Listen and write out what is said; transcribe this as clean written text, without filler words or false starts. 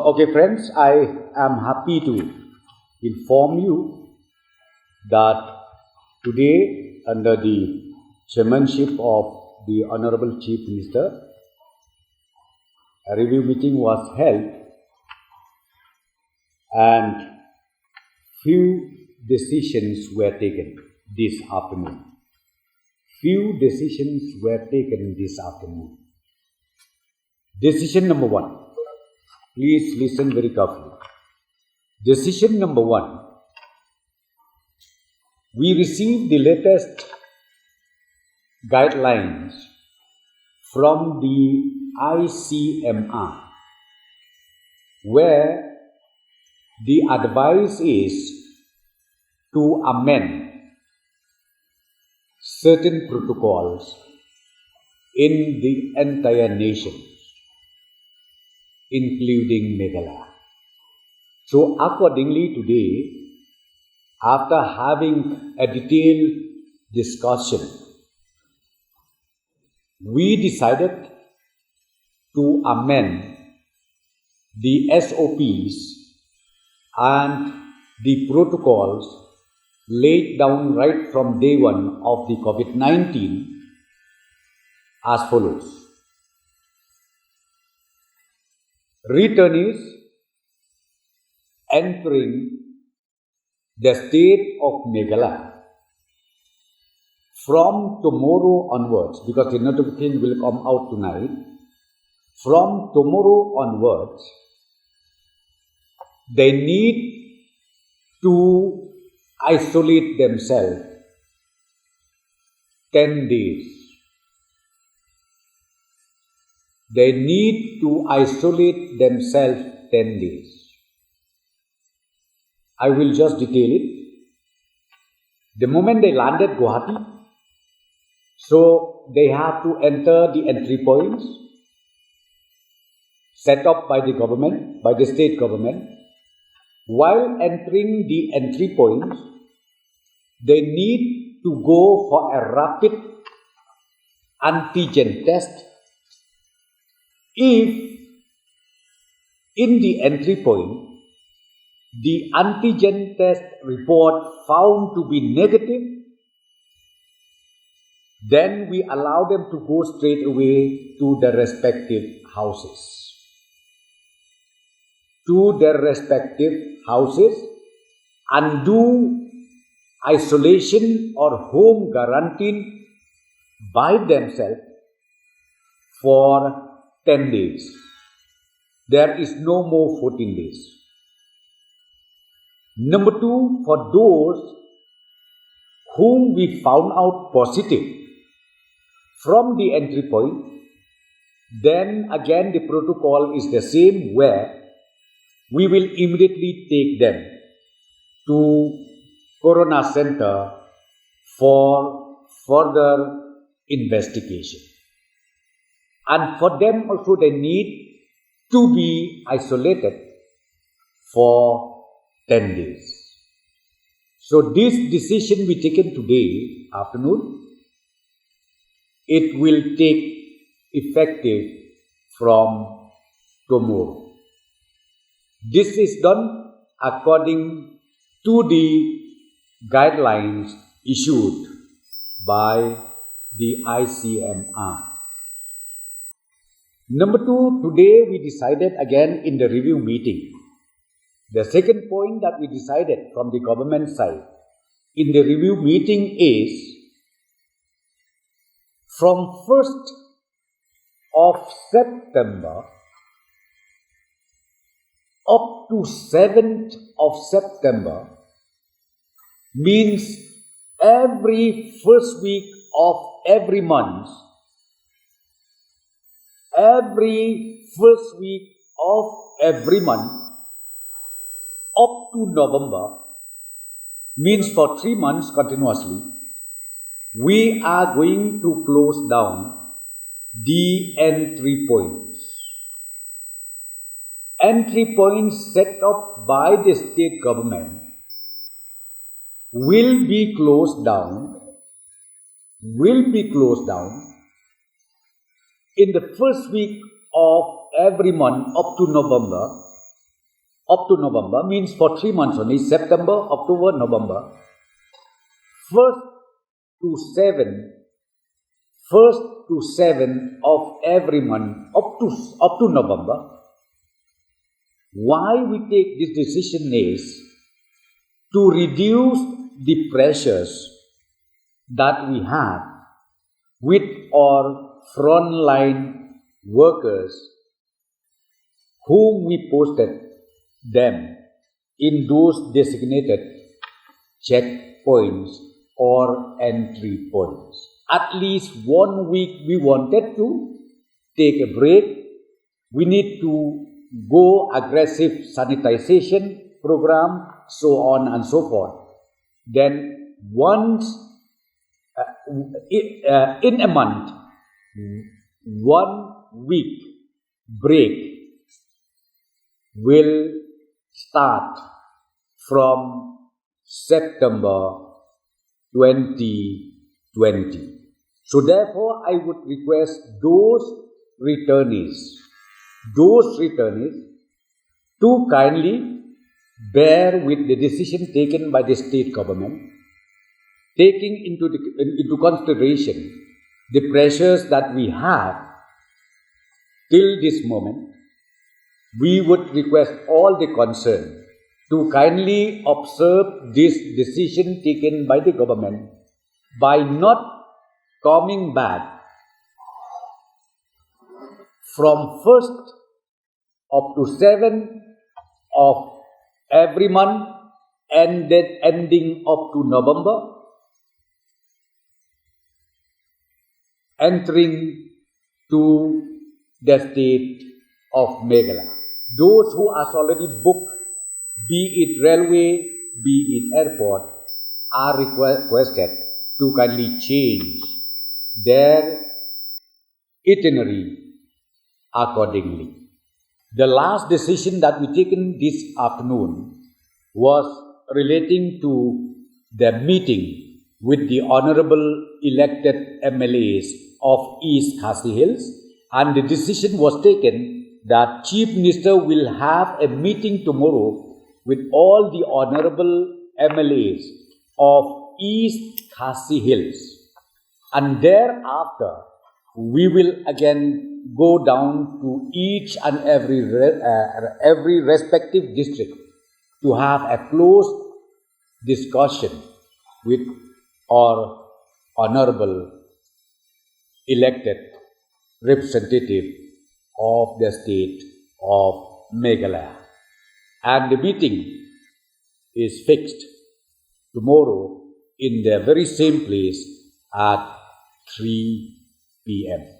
Okay, friends, I am happy to inform you that today, under the chairmanship of the Honorable Chief Minister, a review meeting was held and few decisions were taken this afternoon. Decision number one. Please listen very carefully. Decision number one. We received the latest guidelines from the ICMR, where the advice is to amend certain protocols in the entire nation, including Meghalaya. So accordingly today, after having a detailed discussion, we decided to amend the SOPs and the protocols laid down right from day one of the COVID-19 as follows. Returnees entering the state of Meghalaya from tomorrow onwards, because the notification will come out tonight, from tomorrow onwards, they need to isolate themselves 10 days. They need to isolate themselves 10 days. I will just detail it. The moment they landed Guwahati, so they have to enter the entry points set up by the government, by the state government. While entering the entry points, they need to go for a rapid antigen test. If in the entry point, the antigen test report found to be negative, then we allow them to go straight away to their respective houses. And do isolation or home quarantine by themselves for 10 days. There is no more 14 days. Number two, for those whom we found out positive from the entry point, then again the protocol is the same, where we will immediately take them to Corona Center for further investigation. And for them also, they need to be isolated for 10 days. So this decision we taken today afternoon, it will take effective from tomorrow. This is done according to the guidelines issued by the ICMR. Number two, today we decided again in the review meeting. The second point that we decided from the government side in the review meeting is, from 1st of September up to 7th of September, means every first week of every month, up to November, means for 3 months continuously, we are going to close down the entry points. Entry points set up by the state government will be closed down in the first week of every month up to November, up to November, means for 3 months only, September, October, November, 1st to 7 of every month up to November. Why we take this decision is to reduce the pressures that we have with our frontline workers whom we posted them in those designated checkpoints or entry points. At least 1 week we wanted to take a break. We need to go aggressive sanitization program, so on and so forth. Then once in a month, 1 week break will start from September 2020. So therefore, I would request those returnees to kindly bear with the decision taken by the state government, taking into consideration the pressures that we have till this moment. We would request all the concerned to kindly observe this decision taken by the government by not coming back from 1st up to 7 of every month and then ending up to November, entering to the state of Meghalaya. Those who are already booked, be it railway, be it airport, are requested to kindly change their itinerary accordingly. The last decision that we taken this afternoon was relating to the meeting with the honorable elected MLAs of East Khasi Hills, and the decision was taken that Chief Minister will have a meeting tomorrow with all the honorable MLAs of East Khasi Hills, and thereafter we will again go down to each and every respective district to have a close discussion with our honorable elected representative of the state of Meghalaya. And the meeting is fixed tomorrow in the very same place at 3 p.m.